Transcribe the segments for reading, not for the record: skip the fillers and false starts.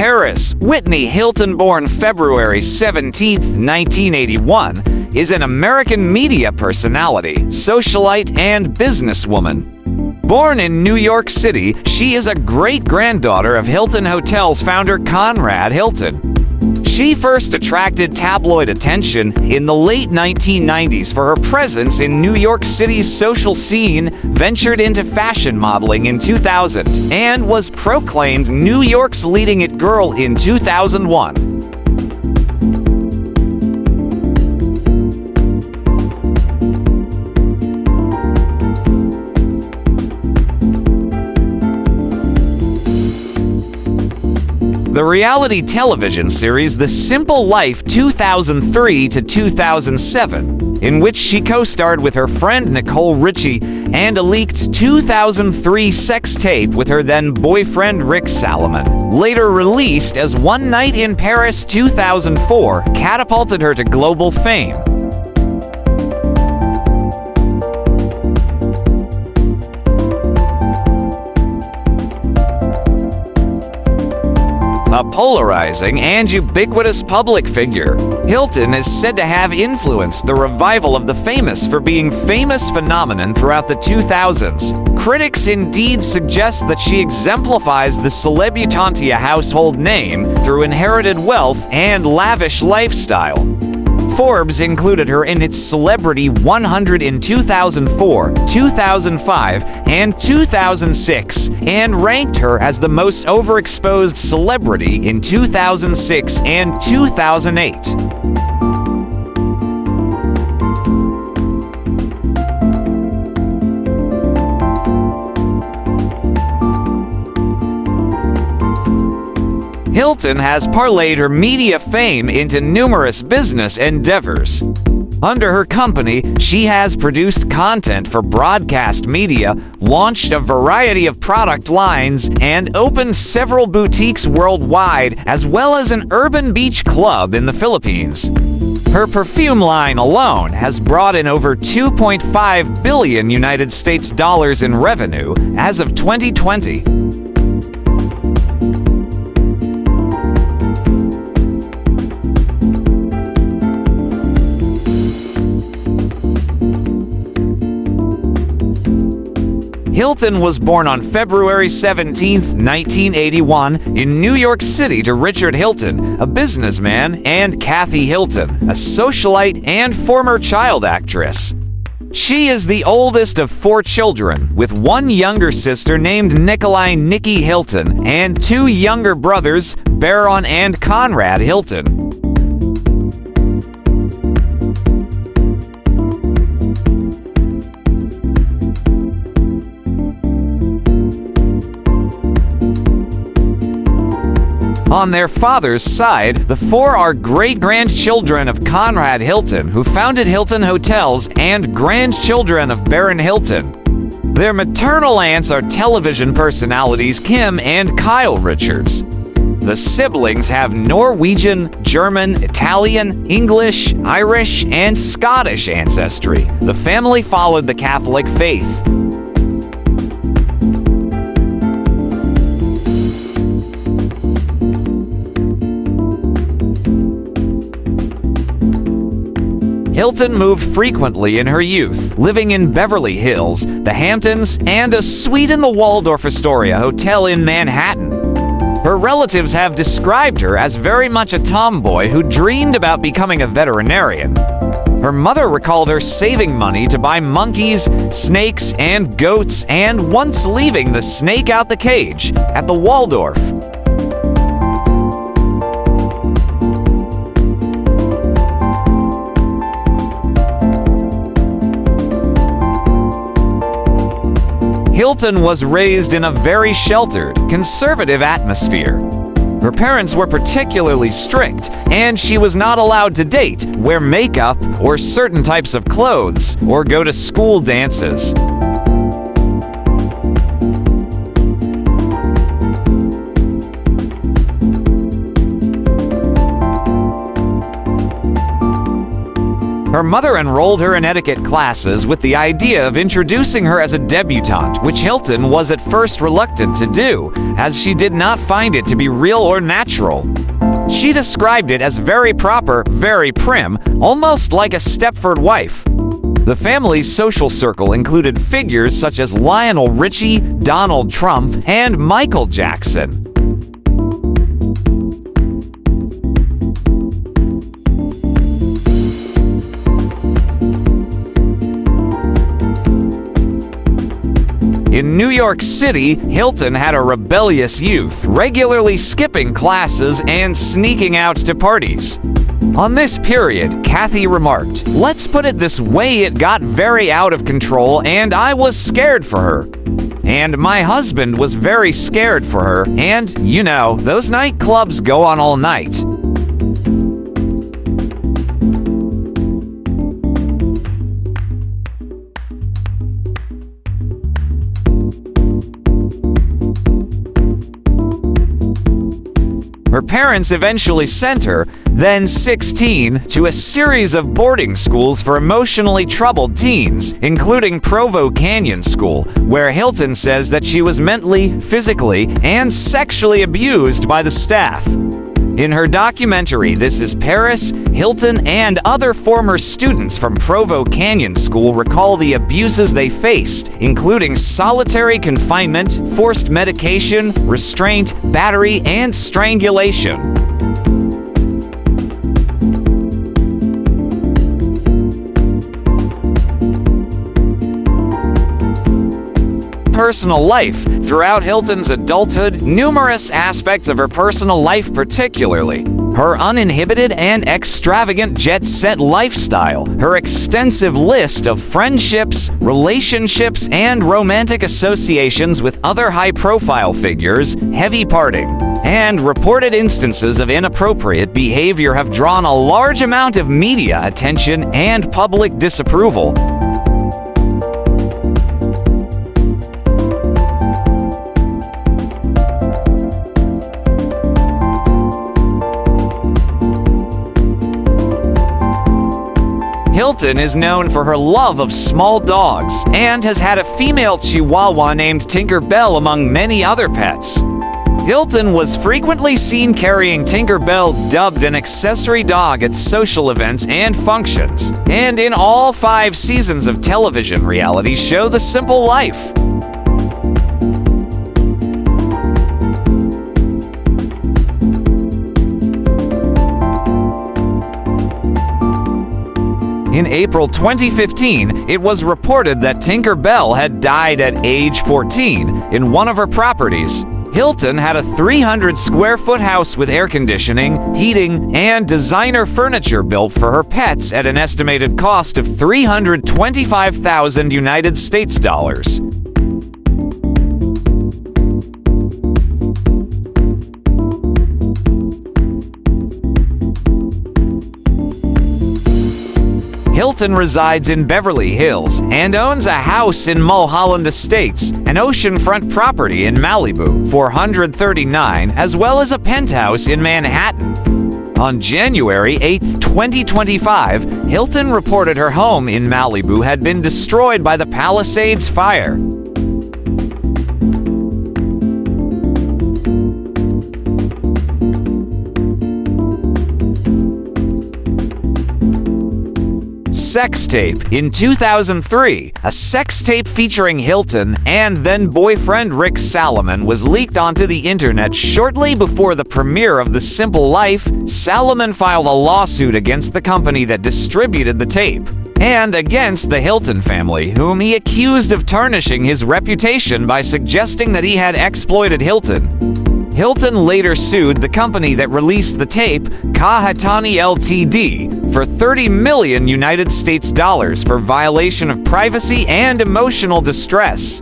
Paris, Whitney Hilton, born February 17, 1981, is an American media personality, socialite, and businesswoman. Born in New York City, she is a great-granddaughter of Hilton Hotels founder Conrad Hilton. She first attracted tabloid attention in the late 1990s for her presence in New York City's social scene, ventured into fashion modeling in 2000, and was proclaimed New York's leading it girl in 2001. The reality television series The Simple Life 2003 to 2007, in which she co-starred with her friend Nicole Richie, and a leaked 2003 sex tape with her then boyfriend Rick Salomon, later released as One Night in Paris 2004, catapulted her to global fame. A polarizing and ubiquitous public figure, Hilton is said to have influenced the revival of the famous for being famous phenomenon throughout the 2000s. Critics indeed suggest that she exemplifies the celebutantia household name through inherited wealth and lavish lifestyle. Forbes included her in its Celebrity 100 in 2004, 2005, and 2006, and ranked her as the most overexposed celebrity in 2006 and 2008. Hilton has parlayed her media fame into numerous business endeavors. Under her company, she has produced content for broadcast media, launched a variety of product lines, and opened several boutiques worldwide, as well as an urban beach club in the Philippines. Her perfume line alone has brought in over $2.5 billion United States dollars in revenue as of 2020. Hilton was born on February 17, 1981, in New York City to Richard Hilton, a businessman, and Kathy Hilton, a socialite and former child actress. She is the oldest of 4 children, with one younger sister named Nikolai Nikki Hilton and 2 younger brothers, Baron and Conrad Hilton. On their father's side, the 4 are great-grandchildren of Conrad Hilton, who founded Hilton Hotels, and grandchildren of Baron Hilton. Their maternal aunts are television personalities Kim and Kyle Richards. The siblings have Norwegian, German, Italian, English, Irish, and Scottish ancestry. The family followed the Catholic faith. Hilton moved frequently in her youth, living in Beverly Hills, the Hamptons, and a suite in the Waldorf Astoria Hotel in Manhattan. Her relatives have described her as very much a tomboy who dreamed about becoming a veterinarian. Her mother recalled her saving money to buy monkeys, snakes, and goats, and once leaving the snake out the cage at the Waldorf. Hilton was raised in a very sheltered, conservative atmosphere. Her parents were particularly strict, and she was not allowed to date, wear makeup, or certain types of clothes, or go to school dances. Her mother enrolled her in etiquette classes with the idea of introducing her as a debutante, which Hilton was at first reluctant to do, as she did not find it to be real or natural. She described it as very proper, very prim, almost like a Stepford wife. The family's social circle included figures such as Lionel Richie, Donald Trump, and Michael Jackson. In New York City, Hilton had a rebellious youth, regularly skipping classes and sneaking out to parties. On this period, Kathy remarked, "Let's put it this way, it got very out of control and I was scared for her. And my husband was very scared for her, and, you know, those nightclubs go on all night." Her parents eventually sent her, then 16, to a series of boarding schools for emotionally troubled teens, including Provo Canyon School, where Hilton says that she was mentally, physically, and sexually abused by the staff. In her documentary, This Is Paris, Hilton and other former students from Provo Canyon School recall the abuses they faced, including solitary confinement, forced medication, restraint, battery, and strangulation. Personal life. Throughout Hilton's adulthood, numerous aspects of her personal life, particularly her uninhibited and extravagant jet-set lifestyle, her extensive list of friendships, relationships, and romantic associations with other high-profile figures, heavy partying, and reported instances of inappropriate behavior have drawn a large amount of media attention and public disapproval. Hilton is known for her love of small dogs and has had a female Chihuahua named Tinker Bell among many other pets. Hilton was frequently seen carrying Tinker Bell, dubbed an accessory dog, at social events and functions, and in all 5 seasons of television reality show The Simple Life. In April 2015, it was reported that Tinker Bell had died at age 14 in one of her properties. Hilton had a 300-square-foot house with air conditioning, heating, and designer furniture built for her pets at an estimated cost of $325,000 United States dollars. Hilton resides in Beverly Hills and owns a house in Mulholland Estates, an oceanfront property in Malibu, 439, as well as a penthouse in Manhattan. On January 8, 2025, Hilton reported her home in Malibu had been destroyed by the Palisades fire. Sex tape. In 2003, a sex tape featuring Hilton and then-boyfriend Rick Salomon was leaked onto the internet shortly before the premiere of The Simple Life. Salomon filed a lawsuit against the company that distributed the tape and against the Hilton family, whom he accused of tarnishing his reputation by suggesting that he had exploited Hilton. Hilton later sued the company that released the tape, Kahatani Ltd., for $30 million United States dollars for violation of privacy and emotional distress.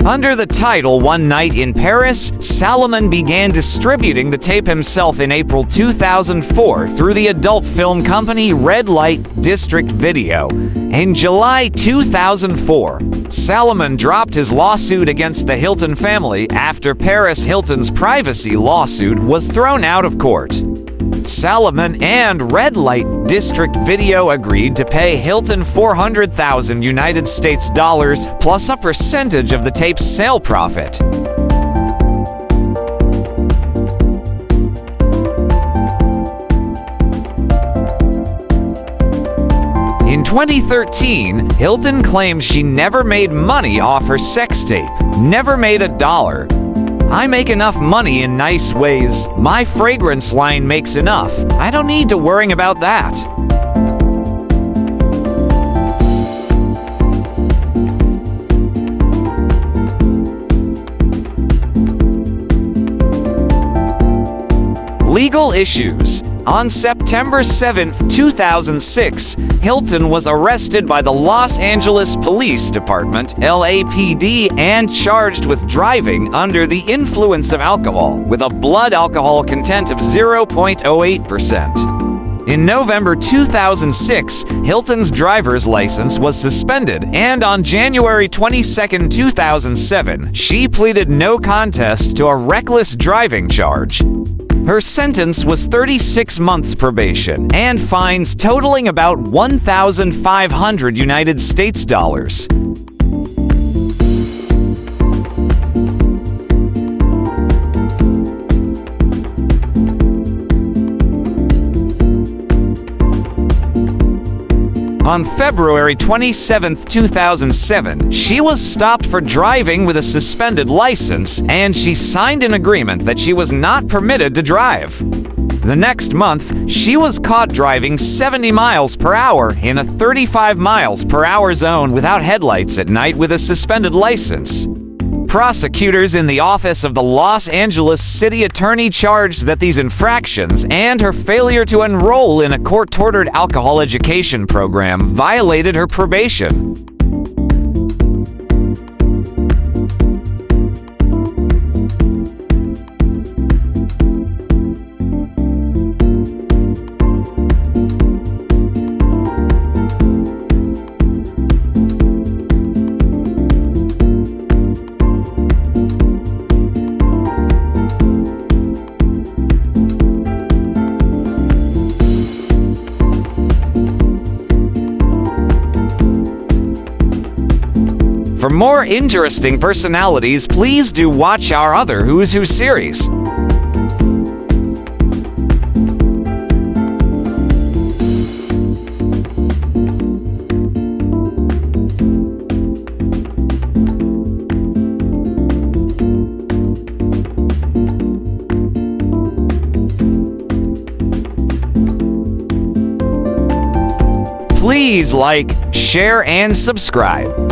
Under the title One Night in Paris, Salomon began distributing the tape himself in April 2004 through the adult film company Red Light District Video. In July 2004, Salomon dropped his lawsuit against the Hilton family after Paris Hilton's privacy lawsuit was thrown out of court. Salomon and Red Light District Video agreed to pay Hilton $400,000 United States dollars plus a percentage of the tape's sale profit. In 2013, Hilton claimed she never made money off her sex tape, never made a dollar. I make enough money in nice ways. My fragrance line makes enough. I don't need to worry about that. Legal issues. On September 7, 2006, Hilton was arrested by the Los Angeles Police Department, LAPD, and charged with driving under the influence of alcohol with a blood alcohol content of 0.08%. In November 2006, Hilton's driver's license was suspended, and on January 22, 2007, she pleaded no contest to a reckless driving charge. Her sentence was 36 months probation and fines totaling about 1,500 United States dollars. On February 27, 2007, she was stopped for driving with a suspended license, and she signed an agreement that she was not permitted to drive. The next month, she was caught driving 70 miles per hour in a 35 miles per hour zone without headlights at night with a suspended license. Prosecutors in the office of the Los Angeles City Attorney charged that these infractions and her failure to enroll in a court-ordered alcohol education program violated her probation. For more interesting personalities, please do watch our other Who's Who series. Please like, share, and subscribe.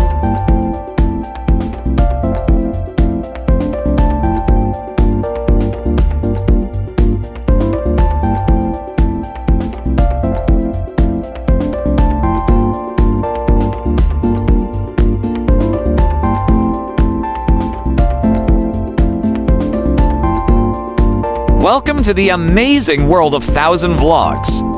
Welcome to the amazing world of 1000 Vlogs.